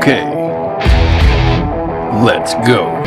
Okay, let's go.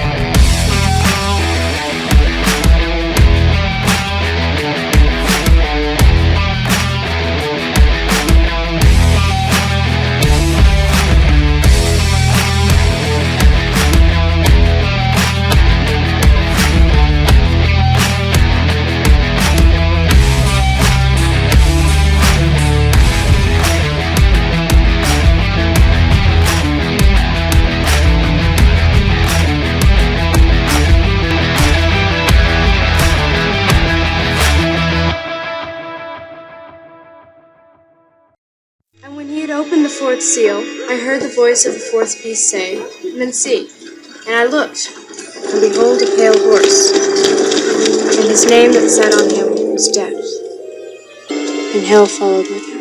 And when he had opened the fourth seal, I heard the voice of the fourth beast say, "Come and see." And I looked, and behold a pale horse. And his name that sat on him was Death. And hell followed with him.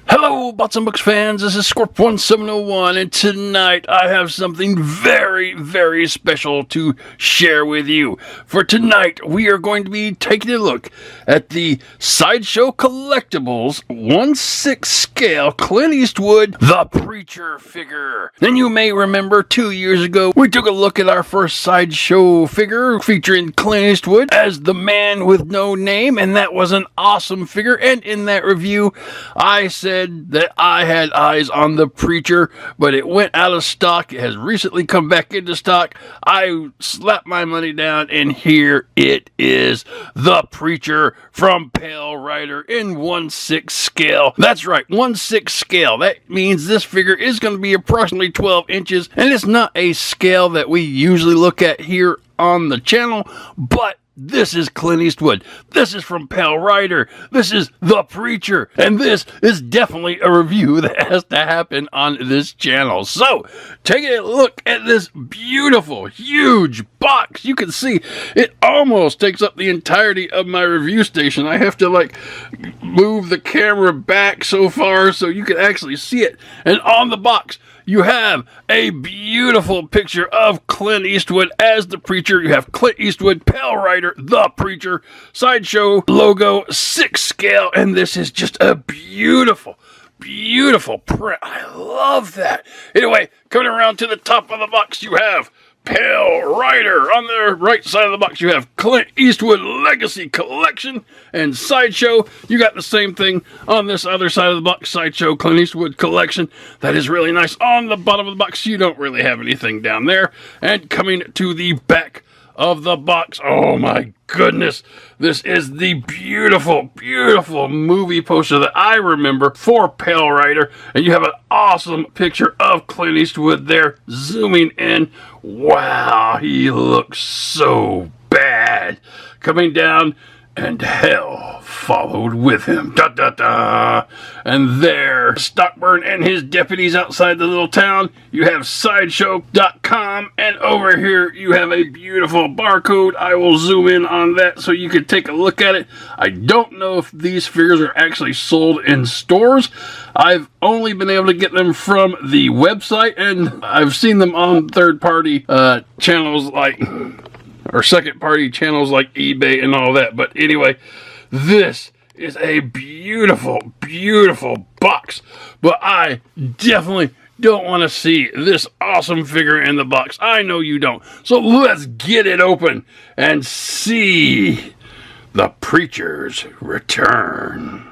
Hello, Bots and Books fans, this is Scorp1701, and tonight I have something very, very special to share with you. For tonight, we are going to be taking a look at the Sideshow Collectibles 1/6 scale Clint Eastwood The Preacher figure. And you may remember 2 years ago, we took a look at our first Sideshow figure featuring Clint Eastwood as the man with no name, and that was an awesome figure. And in that review, I said that I had eyes on the Preacher, but it went out of stock. It has recently come back into stock. I slapped my money down, and here it is, the Preacher from Pale Rider in 1/6 scale. That's right, 1/6 scale. That means this figure is going to be approximately 12 inches, and it's not a scale that we usually look at here on the channel, but this is Clint Eastwood. This is from Pale Rider. This is The Preacher. And this is definitely a review that has to happen on this channel. So, take a look at this beautiful, huge box. You can see it almost takes up the entirety of my review station. I have to, move the camera back so far so you can actually see it. And on the box, you have a beautiful picture of Clint Eastwood as the Preacher. You have Clint Eastwood, Pale Rider, the Preacher, Sideshow logo, 6 scale, and this is just a beautiful, beautiful print. I love that. Anyway, coming around to the top of the box, you have Pale Rider. On the right side of the box, you have Clint Eastwood Legacy Collection and Sideshow. You got the same thing on this other side of the box, Sideshow Clint Eastwood Collection. That is really nice. On the bottom of the box, you don't really have anything down there. And coming to the back of the box, oh my goodness, this is the beautiful, beautiful movie poster that I remember for Pale Rider, and you have an awesome picture of Clint Eastwood there, zooming in. Wow, he looks so bad. Coming down, and hell followed with him. Da da da. And there, Stockburn and his deputies outside the little town. You have Sideshow.com, and over here you have a beautiful barcode. I will zoom in on that so you can take a look at it. I don't know if these figures are actually sold in stores. I've only been able to get them from the website, and I've seen them on third-party channels or second-party channels like eBay and all that. But anyway, this is a beautiful, beautiful box. But I definitely don't want to see this awesome figure in the box. I know you don't. So let's get it open and see the Preacher's return.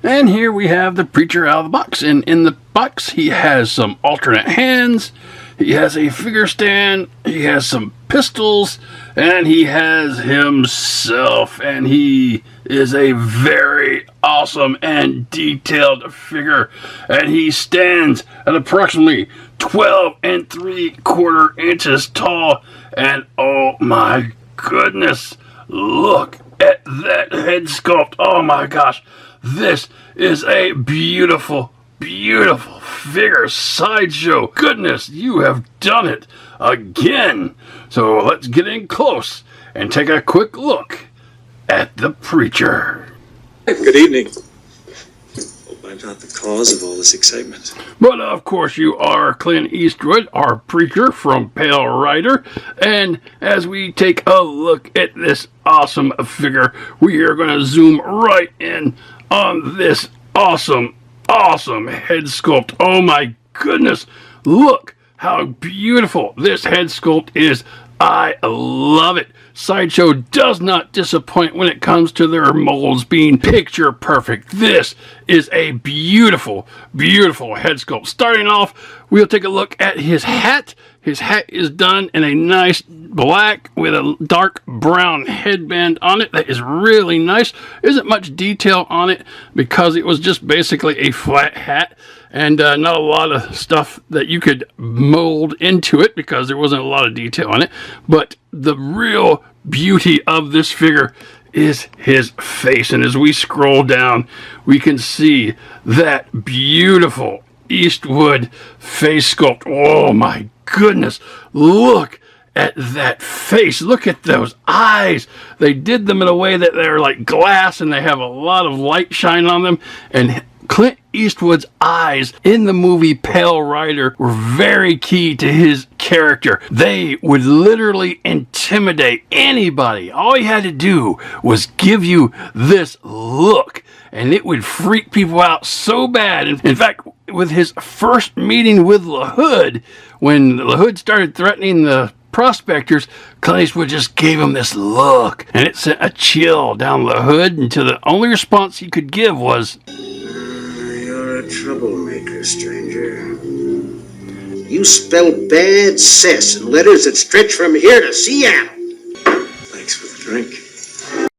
And here we have the Preacher out of the box. And in the box, he has some alternate hands. He has a figure stand, he has some pistols, and he has himself. And he is a very awesome and detailed figure. And he stands at approximately 12 3/4 inches tall. And oh my goodness, look at that head sculpt. Oh my gosh, this is a beautiful, beautiful figure. Sideshow, goodness, you have done it again. So let's get in close and take a quick look at the Preacher. Good evening. Hope I'm not the cause of all this excitement. But of course you are Clint Eastwood, our Preacher from Pale Rider. And as we take a look at this awesome figure, we are going to zoom right in on this awesome, awesome head sculpt. Oh my goodness. Look how beautiful this head sculpt is. I love it. Sideshow does not disappoint when it comes to their molds being picture perfect. This is a beautiful, beautiful head sculpt. Starting off, we'll take a look at his hat. His hat is done in a nice black with a dark brown headband on it. That is really nice. Isn't much detail on it because it was just basically a flat hat and not a lot of stuff that you could mold into it because there wasn't a lot of detail on it. But the real beauty of this figure is his face. And as we scroll down, we can see that beautiful Eastwood face sculpt. Oh my goodness, look at that face. Look at those eyes. They did them in a way that they're like glass and they have a lot of light shine on them. And Clint Eastwood's eyes in the movie Pale Rider were very key to his character. They would literally intimidate anybody. All he had to do was give you this look and it would freak people out so bad. In fact, with his first meeting with LaHood, when LaHood started threatening the prospectors, Clint Eastwood just gave him this look and it sent a chill down LaHood until the only response he could give was, "You're a troublemaker, stranger. You spell bad cess in letters that stretch from here to Seattle." Thanks for the drink.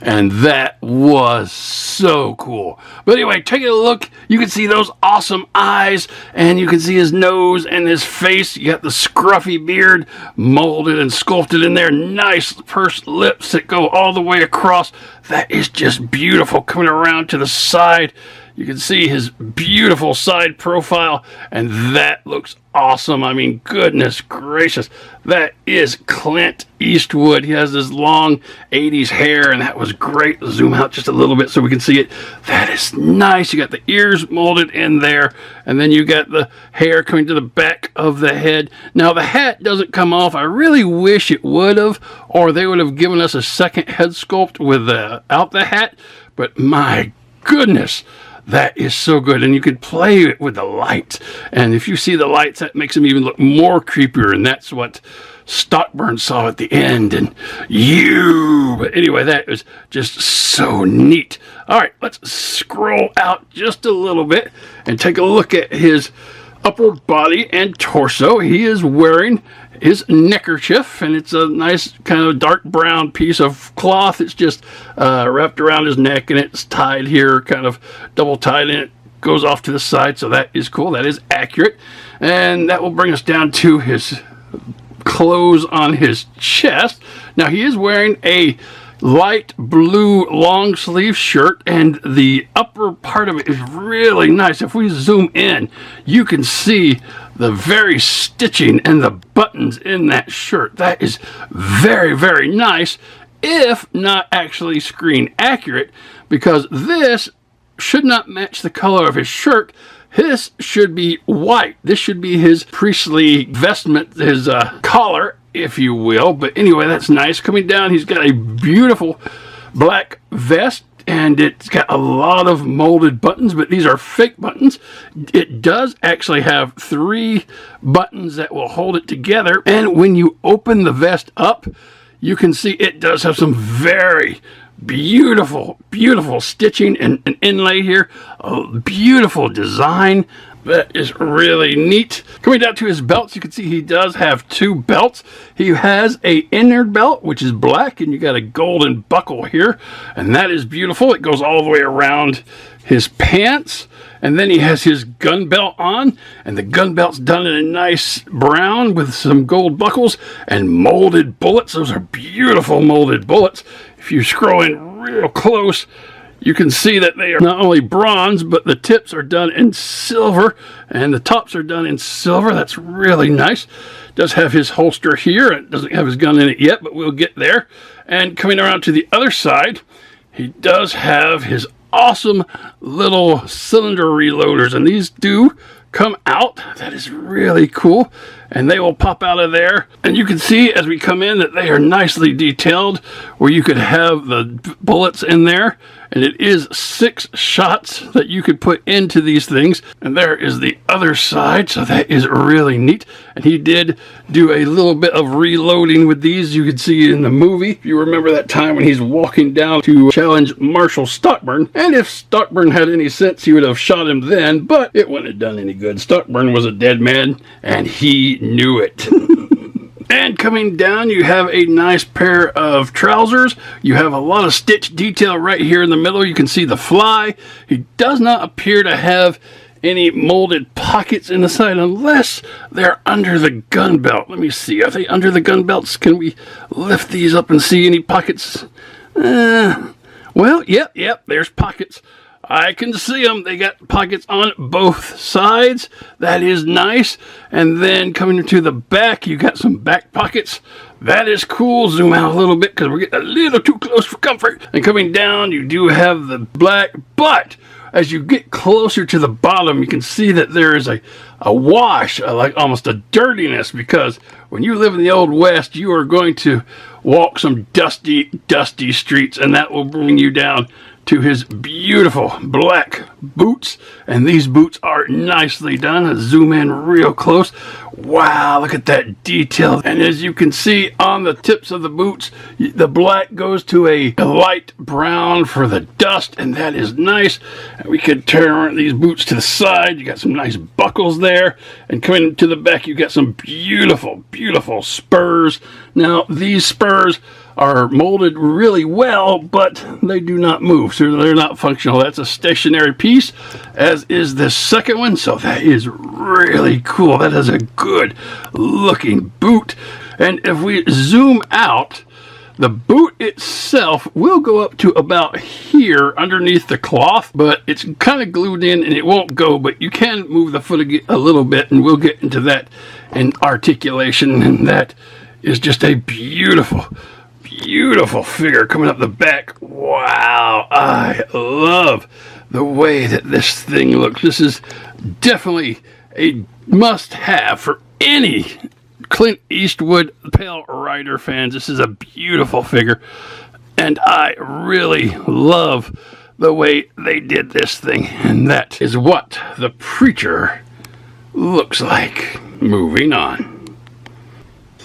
and that was so cool. But anyway, taking a look, you can see those awesome eyes, and you can see his nose and his face. You got the scruffy beard molded and sculpted in there. Nice pursed lips that go all the way across. That is just beautiful. Coming around to the side, you can see his beautiful side profile, and that looks awesome. I mean, goodness gracious. That is Clint Eastwood. He has this long 80s hair, and that was great. Zoom out just a little bit so we can see it. That is nice. You got the ears molded in there, and then you got the hair coming to the back of the head. Now, the hat doesn't come off. I really wish it would have, or they would have given us a second head sculpt without the hat, but my goodness. That is so good, and you could play it with the lights. And if you see the lights, that makes them even look more creepier, and that's what Stockburn saw at the end. And but anyway, that was just so neat. All right, let's scroll out just a little bit and take a look at his upper body and torso. He is wearing his neckerchief, and it's a nice kind of dark brown piece of cloth. It's just wrapped around his neck, and it's tied here, kind of double tied, and it goes off to the side. So that is cool. That is accurate. And that will bring us down to his clothes on his chest. Now, he is wearing a light blue long sleeve shirt, and the upper part of it is really nice. If we zoom in, you can see the very stitching and the buttons in that shirt. That is very, very nice, if not actually screen accurate, because this should not match the color of his shirt. This should be white. This should be his priestly vestment, his collar, if you will. But anyway, that's nice. Coming down, he's got a beautiful black vest, and it's got a lot of molded buttons, but these are fake buttons. It does actually have 3 buttons that will hold it together, and when you open the vest up, you can see it does have some very beautiful, beautiful stitching and inlay here. A beautiful design. That is really neat. Coming down to his belts, you can see he does have 2 belts. He has a inner belt, which is black, and you got a golden buckle here, and that is beautiful. It goes all the way around his pants, and then he has his gun belt on, and the gun belt's done in a nice brown with some gold buckles and molded bullets. Those are beautiful molded bullets. If you scroll in real close, you can see that they are not only bronze, but the tips are done in silver, and the tops are done in silver. That's really nice. Does have his holster here. It doesn't have his gun in it yet, but we'll get there. And coming around to the other side, he does have his awesome little cylinder reloaders, and these do come out. That is really cool. and they will pop out of there. And you can see as we come in that they are nicely detailed, where you could have the bullets in there. And it is 6 shots that you could put into these things. And there is the other side, so that is really neat. And he did do a little bit of reloading with these. You could see in the movie, if you remember that time when he's walking down to challenge Marshall Stockburn. And if Stockburn had any sense, he would have shot him then, but it wouldn't have done any good. Stockburn was a dead man, and he knew it. And coming down, you have a nice pair of trousers. You have a lot of stitch detail right here in the middle. You can see the fly. He does not appear to have any molded pockets in the side unless they're under the gun belt. Let me see. Are they under the gun belts? Can we lift these up and see any pockets? Well, yep, there's pockets. I can see them. They got pockets on both sides. That is nice. And then coming to the back, you got some back pockets. That is cool. Zoom out a little bit because we're getting a little too close for comfort. And coming down, you do have the black, but as you get closer to the bottom, you can see that there is a wash, like almost a dirtiness, because when you live in the Old West, you are going to walk some dusty streets, and that will bring you down to his beautiful black boots. And these boots are nicely done. I'll zoom in real close. Wow, look at that detail. And as you can see on the tips of the boots, the black goes to a light brown for the dust, and that is nice. And we could turn these boots to the side. You got some nice buckles there. And coming to the back, you got some beautiful spurs. Now, these spurs are molded really well, but they do not move, so they're not functional. That's a stationary piece, as is this second one, so that is really cool. That is a good looking boot. And if we zoom out, the boot itself will go up to about here underneath the cloth, but it's kind of glued in and it won't go, but you can move the foot a little bit, and we'll get into that in articulation. And that is just a beautiful figure coming up the back. Wow, I love the way that this thing looks. This is definitely a must-have for any Clint Eastwood Pale Rider fans. This is a beautiful figure, and I really love the way they did this thing. And that is what the Preacher looks like. Moving on.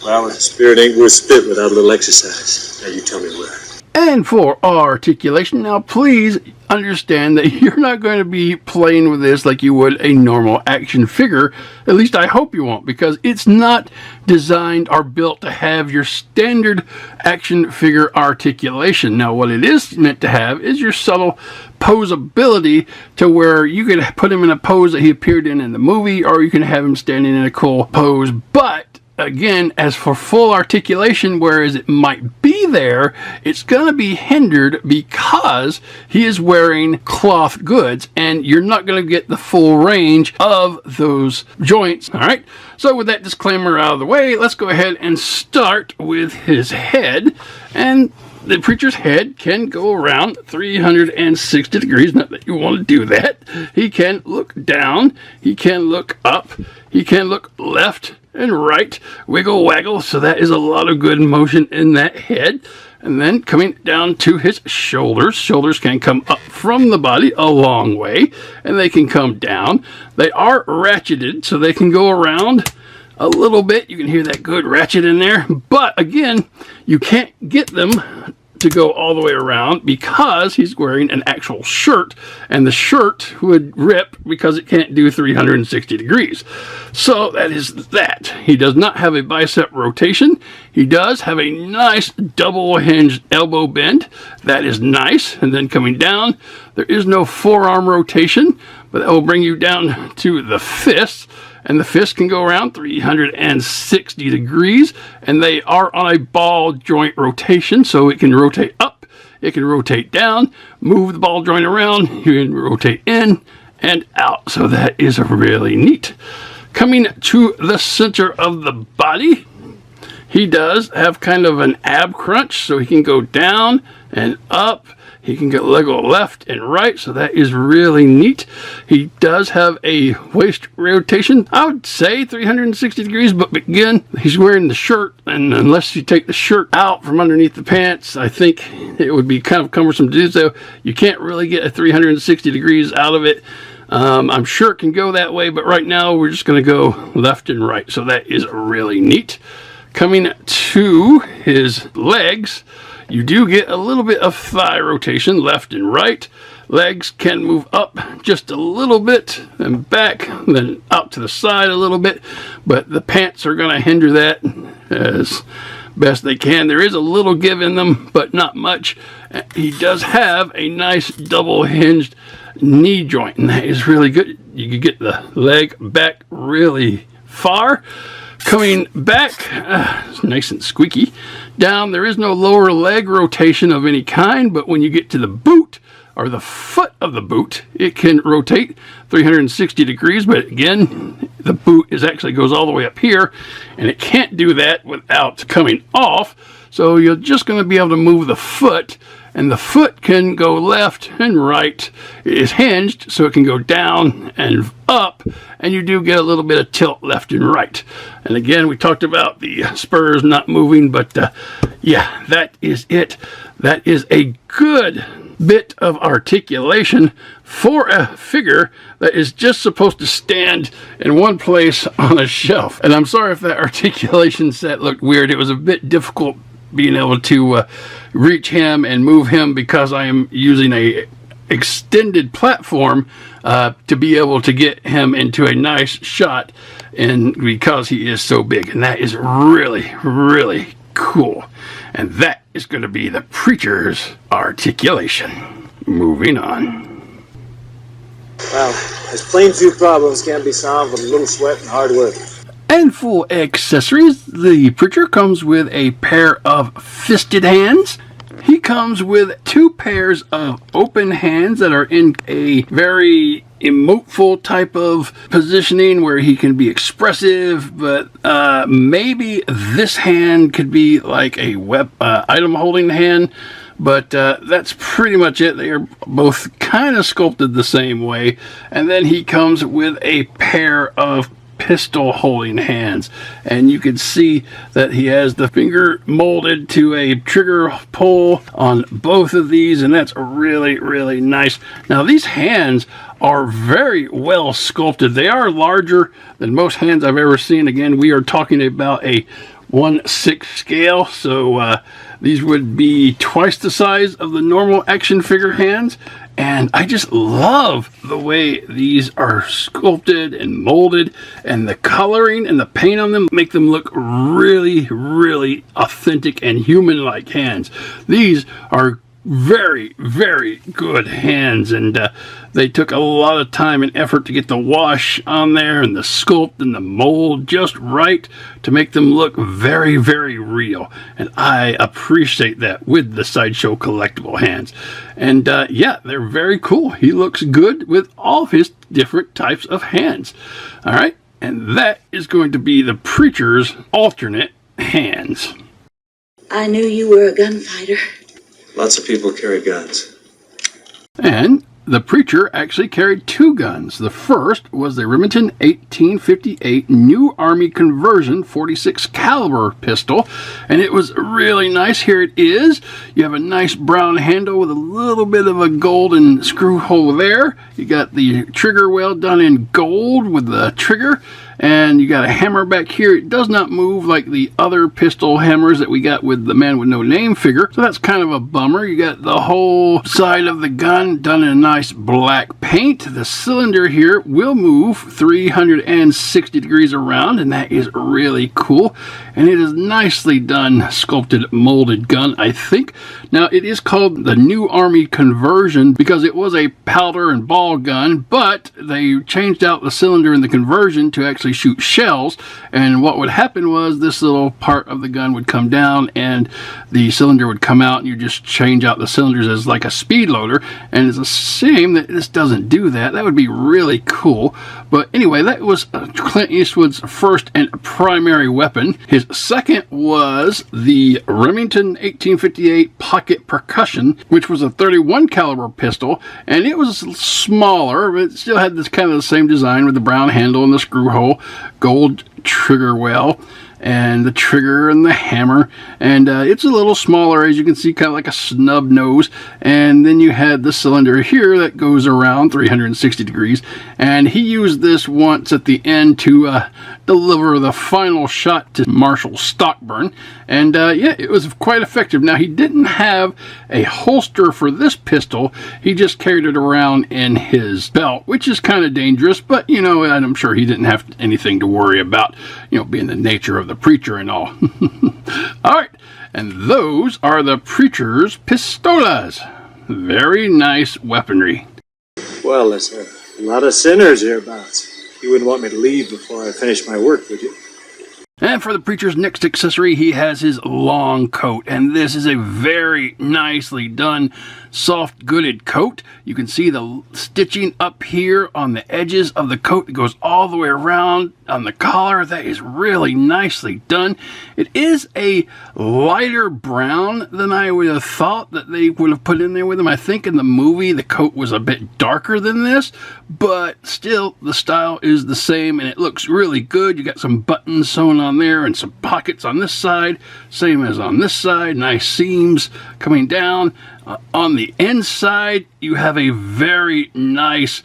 Well, the spirit ain't worth spit without a little exercise. Now you tell me where. And for articulation, now please understand that you're not going to be playing with this like you would a normal action figure. At least I hope you won't, because it's not designed or built to have your standard action figure articulation. Now, what it is meant to have is your subtle posability, to where you can put him in a pose that he appeared in the movie, or you can have him standing in a cool pose. But again, as for full articulation, whereas it might be there, it's going to be hindered because he is wearing cloth goods, and you're not going to get the full range of those joints. All right, so with that disclaimer out of the way, let's go ahead and start with his head. And the Preacher's head can go around 360 degrees. Not that you want to do that. He can look down, he can look up, he can look left and right, wiggle waggle, so that is a lot of good motion in that head. And then coming down to his shoulders can come up from the body a long way, and they can come down. They are ratcheted, so they can go around a little bit. You can hear that good ratchet in there, but again, you can't get them to go all the way around because he's wearing an actual shirt, and the shirt would rip because it can't do 360 degrees. So that is that. He does not have a bicep rotation. He does have a nice double hinged elbow bend. That is nice. And then coming down, there is no forearm rotation, but that will bring you down to the fist. And the fist can go around 360 degrees, and they are on a ball joint rotation, so it can rotate up, it can rotate down, move the ball joint around, you can rotate in and out, so that is really neat. Coming to the center of the body, he does have kind of an ab crunch, so he can go down and up. He can go left and right, so that is really neat. He does have a waist rotation, I would say 360 degrees, but again, he's wearing the shirt, and unless you take the shirt out from underneath the pants, I think it would be kind of cumbersome to do so. You can't really get a 360 degrees out of it. I'm sure it can go that way, but right now we're just going to go left and right, so that is really neat. Coming to his legs, you do get a little bit of thigh rotation left and right. Legs can move up just a little bit and back, then out to the side a little bit, but the pants are going to hinder that as best they can. There is a little give in them, but not much. He does have a nice double hinged knee joint, and that is really good. You can get the leg back really far. Coming back, it's nice and squeaky. Down, there is no lower leg rotation of any kind, but when you get to the boot, or the foot of the boot, it can rotate 360 degrees, but again, the boot actually goes all the way up here, and it can't do that without coming off, so you're just going to be able to move the foot, and the foot can go left and right. It is hinged, so it can go down and up, and you do get a little bit of tilt left and right. And again, we talked about the spurs not moving, but yeah, that is it. That is a good bit of articulation for a figure that is just supposed to stand in one place on a shelf. And I'm sorry if that articulation set looked weird. It was a bit difficult being able to reach him and move him because I am using a extended platform to be able to get him into a nice shot, and because he is so big, and that is really, really cool. And that is going to be the Preacher's articulation. Moving on. Well, there's plain few problems can't be solved with a little sweat and hard work. And for accessories, the Preacher comes with a pair of fisted hands. He comes with 2 pairs of open hands that are in a very emoteful type of positioning where he can be expressive, but maybe this hand could be like a item holding hand, but that's pretty much it. They are both kind of sculpted the same way. And then he comes with a pair of pistol holding hands, and you can see that he has the finger molded to a trigger pull on both of these, and that's really, really nice. Now these hands are very well sculpted. They are larger than most hands I've ever seen. Again, we are talking about a 1/6 scale, so these would be twice the size of the normal action figure hands. And I just love the way these are sculpted and molded, and the coloring and the paint on them make them look really, really authentic and human-like hands. These are very, very good hands, and they took a lot of time and effort to get the wash on there and the sculpt and the mold just right to make them look very, very real. And I appreciate that with the Sideshow Collectible hands. And yeah, they're very cool. He looks good with all of his different types of hands. All right, and that is going to be the Preacher's alternate hands. I knew you were a gunfighter. Lots of people carry guns. And the Preacher actually carried 2 guns. The first was the Remington 1858 New Army Conversion 46 caliber pistol, and it was really nice. Here it is. You have a nice brown handle with a little bit of a golden screw hole there. You got the trigger well done in gold with the trigger, and you got a hammer back here. It does not move like the other pistol hammers that we got with the Man with No Name figure, so that's kind of a bummer. You got the whole side of the gun done in a nice black paint. The cylinder here will move 360 degrees around, and that is really cool. And it is nicely done, sculpted, molded gun, I think. Now, it is called the New Army Conversion because it was a powder and ball gun, but they changed out the cylinder in the conversion to actually actually shoot shells. And what would happen was this little part of the gun would come down and the cylinder would come out, and you just change out the cylinders as like a speed loader. And it's a shame that this doesn't do that. That would be really cool. But anyway, that was Clint Eastwood's first and primary weapon. His second was the Remington 1858 Pocket Percussion, which was a 31 caliber pistol, and it was smaller, but it still had this kind of the same design with the brown handle and the screw hole, gold trigger well, and the trigger and the hammer, and it's a little smaller, as you can see, kind of like a snub nose. And then you had the cylinder here that goes around 360 degrees, and he used this once at the end to deliver the final shot to Marshall Stockburn, and yeah, it was quite effective. Now, he didn't have a holster for this pistol. He just carried it around in his belt, which is kind of dangerous, but you know, I'm sure he didn't have anything to worry about, you know, being the nature of the preacher and all. All right, and those are the preacher's pistolas. Very nice weaponry. Well, there's a lot of sinners hereabouts. You wouldn't want me to leave before I finish my work, would you? And for the preacher's next accessory, he has his long coat, and this is a very nicely done soft goodded coat. You can see the stitching up here on the edges of the coat. It goes all the way around on the collar. That is really nicely done. It is a lighter brown than I would have thought that they would have put in there with him. I think in the movie the coat was a bit darker than this, but still the style is the same and it looks really good. You got some buttons sewn on there and some pockets on this side, same as on this side. Nice seams coming down. On the inside, you have a very nice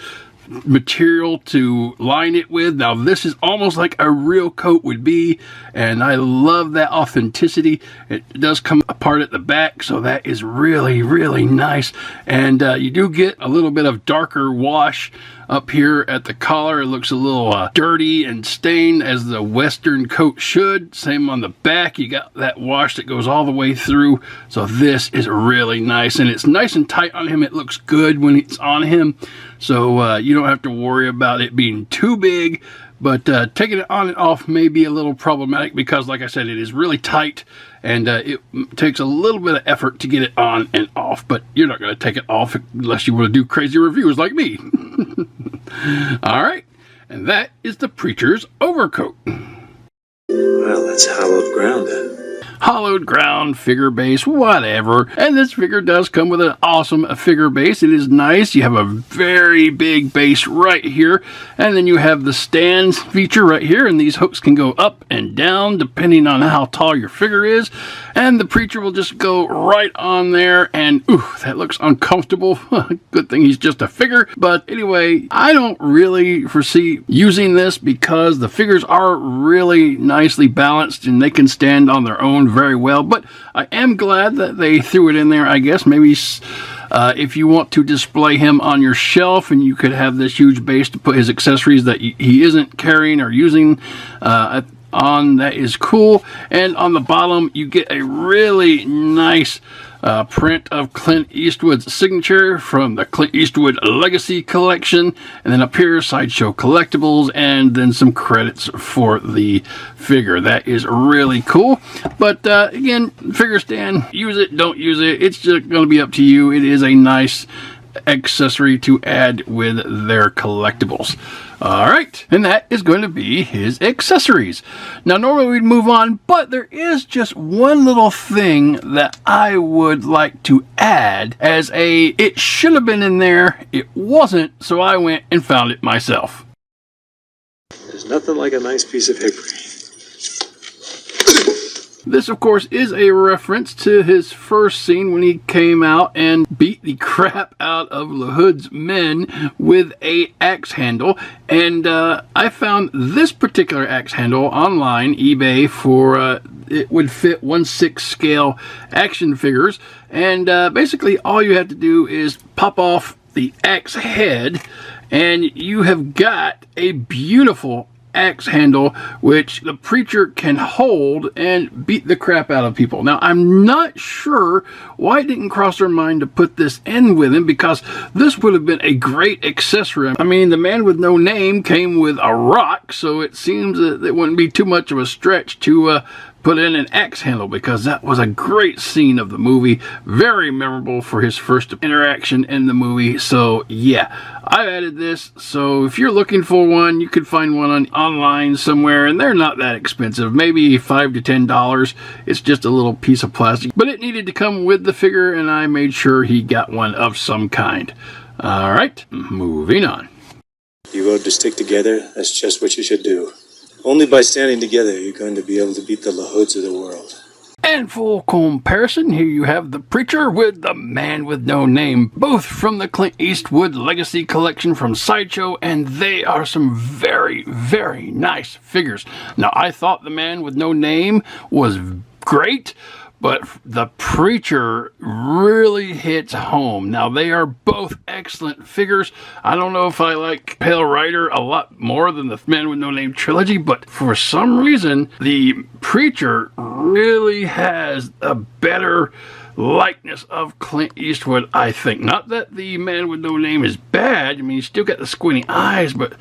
material to line it with. Now, this is almost like a real coat would be, and I love that authenticity. It does come apart at the back, so that is really, really nice. And you do get a little bit of darker wash up here at the collar. It looks a little dirty and stained, as the Western coat should. Same on the back. You got that wash that goes all the way through. So this is really nice, and it's nice and tight on him. It looks good when it's on him. So you don't have to worry about it being too big, but taking it on and off may be a little problematic because, like I said, it is really tight, and it takes a little bit of effort to get it on and off, but you're not going to take it off unless you want to do crazy reviews like me. All right, and that is the preacher's overcoat. Well, that's hallowed ground then. Hollowed ground, figure base, whatever. And this figure does come with an awesome figure base. It is nice. You have a very big base right here, and then you have the stands feature right here, and these hooks can go up and down depending on how tall your figure is, and the preacher will just go right on there, and ooh, that looks uncomfortable. Good thing he's just a figure. But anyway, I don't really foresee using this because the figures are really nicely balanced and they can stand on their own very well, but I am glad that they threw it in there. I guess maybe if you want to display him on your shelf, and you could have this huge base to put his accessories that he isn't carrying or using on, that is cool. And on the bottom you get a really nice print of Clint Eastwood's signature from the Clint Eastwood Legacy Collection, and then up here Sideshow Collectibles, and then some credits for the figure. That is really cool. But again, figure stand, use it, don't use it, it's just going to be up to you. It is a nice accessory to add with their collectibles. Alright, and that is going to be his accessories. Now, normally we'd move on, but there is just one little thing that I would like to add as it should have been in there, it wasn't, so I went and found it myself. There's nothing like a nice piece of hickory. This, of course, is a reference to his first scene when he came out and beat the crap out of LaHood's men with a axe handle. And I found this particular axe handle online, eBay, for it would fit 1/6 scale action figures. And basically all you have to do is pop off the axe head, and you have got a beautiful axe handle, which the preacher can hold and beat the crap out of people. Now, I'm not sure why it didn't cross their mind to put this in with him, because this would have been a great accessory. I mean, the man with no name came with a rock, so it seems that it wouldn't be too much of a stretch to put in an axe handle, because that was a great scene of the movie. Very memorable for his first interaction in the movie. So yeah, I added this. So if you're looking for one, you could find one online somewhere, and they're not that expensive. Maybe $5 to $10. It's just a little piece of plastic, but it needed to come with the figure, and I made sure he got one of some kind. All right, moving on. You vote to stick together, that's just what you should do. Only by standing together you're going to be able to beat the LaHoods of the world. And full comparison, here you have the preacher with the man with no name, both from the Clint Eastwood Legacy Collection from Sideshow, and they are some very, very nice figures. Now, I thought the man with no name was great, but the preacher really hits home. Now, they are both excellent figures. I don't know if I like Pale Rider a lot more than the Man with No Name trilogy, but for some reason, the preacher really has a better likeness of Clint Eastwood, I think. Not that the Man with No Name is bad. I mean, he's still got the squinty eyes, but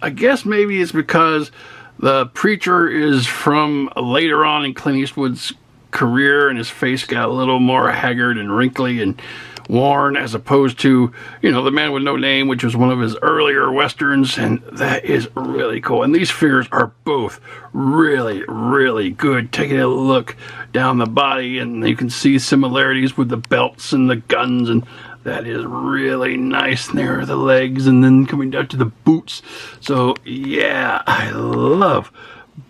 I guess maybe it's because the preacher is from later on in Clint Eastwood's career, and his face got a little more haggard and wrinkly and worn, as opposed to, the Man with No Name, which was one of his earlier westerns, and that is really cool. And these figures are both really, really good. Taking a look down the body, and you can see similarities with the belts and the guns, and that is really nice. And there are the legs, and then coming down to the boots. So yeah, I love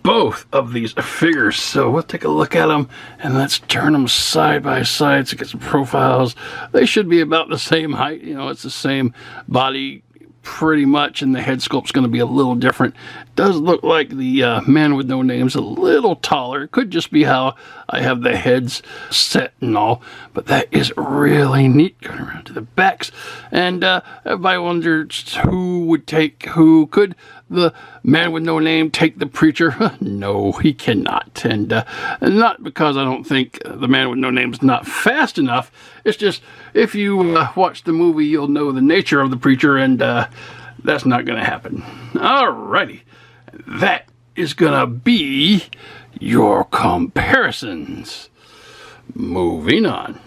both of these figures. So we'll take a look at them, and let's turn them side by side so get some profiles. They should be about the same height. It's the same body pretty much, and the head sculpt's going to be a little different. It does look like the Man with No Name's a little taller. It could just be how I have the heads set and all, but that is really neat. Going around to the backs, and everybody wonders who would take who. Could the Man with No Name take the preacher? No, he cannot. And not because I don't think the Man with No Name is not fast enough. It's just, if you watch the movie, you'll know the nature of the preacher, and that's not going to happen. Alrighty. That is going to be your comparisons. Moving on.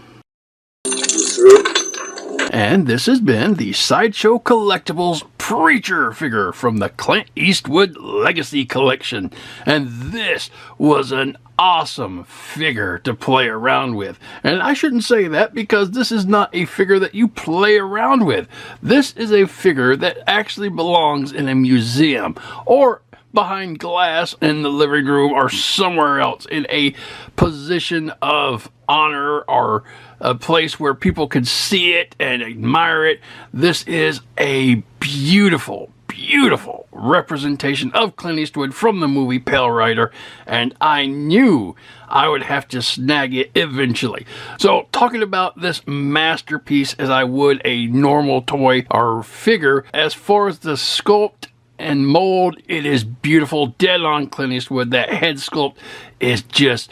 And this has been the Sideshow Collectibles Preacher figure from the Clint Eastwood Legacy Collection. And this was an awesome figure to play around with. And I shouldn't say that, because this is not a figure that you play around with. This is a figure that actually belongs in a museum, or behind glass in the living room, or somewhere else in a position of honor, or a place where people can see it and admire it. This is a beautiful, beautiful representation of Clint Eastwood from the movie Pale Rider, and I knew I would have to snag it eventually. So, talking about this masterpiece as I would a normal toy or figure, as far as the sculpt and mold, it is beautiful, dead on Clint Eastwood. That head sculpt is just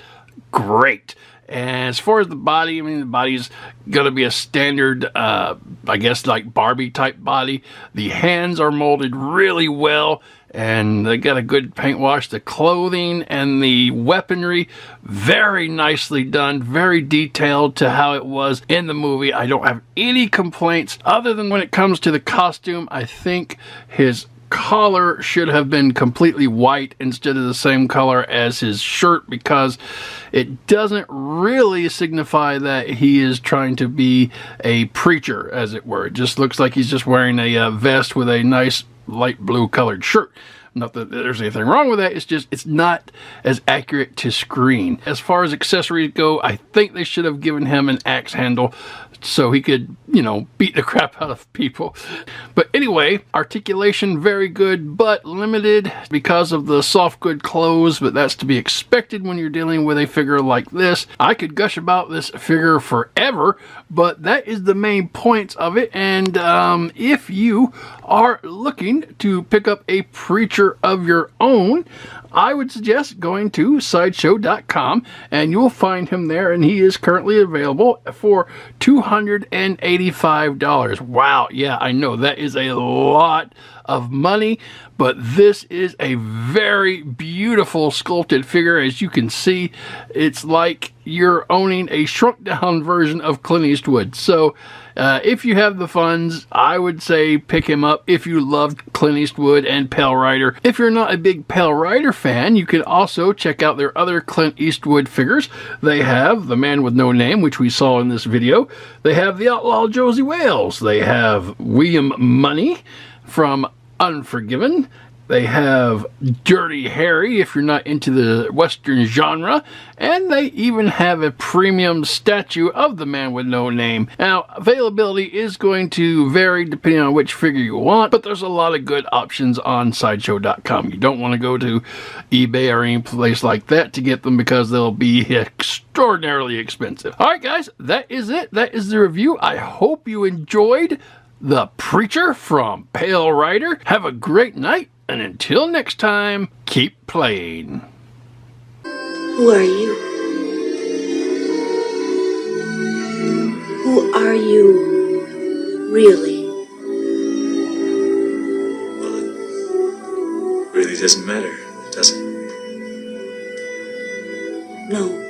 great. And as far as the body, the body's going to be a standard, I guess, like Barbie type body. The hands are molded really well, and they got a good paint wash. The clothing and the weaponry, very nicely done, very detailed to how it was in the movie. I don't have any complaints, other than when it comes to the costume. I think his collar should have been completely white instead of the same color as his shirt, because it doesn't really signify that he is trying to be a preacher, as it were. It just looks like he's just wearing a vest with a nice light blue colored shirt. Not that there's anything wrong with that, it's just, it's not as accurate to screen. As far as accessories go, I think they should have given him an axe handle so he could, beat the crap out of people. But anyway, articulation, very good, but limited because of the soft good clothes, but that's to be expected when you're dealing with a figure like this. I could gush about this figure forever, but that is the main points of it. And if you are looking to pick up a preacher of your own, I would suggest going to Sideshow.com, and you'll find him there, and he is currently available for $285. Wow, yeah, I know that is a lot of money, but this is a very beautiful sculpted figure. As you can see, it's like you're owning a shrunk down version of Clint Eastwood. So if you have the funds, I would say pick him up if you loved Clint Eastwood and Pale Rider. If you're not a big Pale Rider fan, you can also check out their other Clint Eastwood figures. They have The Man with No Name, which we saw in this video. They have the Outlaw Josie Wales. They have William Money from Unforgiven. They have Dirty Harry if you're not into the Western genre. And they even have a premium statue of the Man with No Name. Now, availability is going to vary depending on which figure you want, but there's a lot of good options on Sideshow.com. You don't want to go to eBay or any place like that to get them because they'll be extraordinarily expensive. Alright guys, that is it. That is the review. I hope you enjoyed The Preacher from Pale Rider. Have a great night. And until next time, keep playing. Who are you? Who are you, really? Well, it really doesn't matter, does it? No.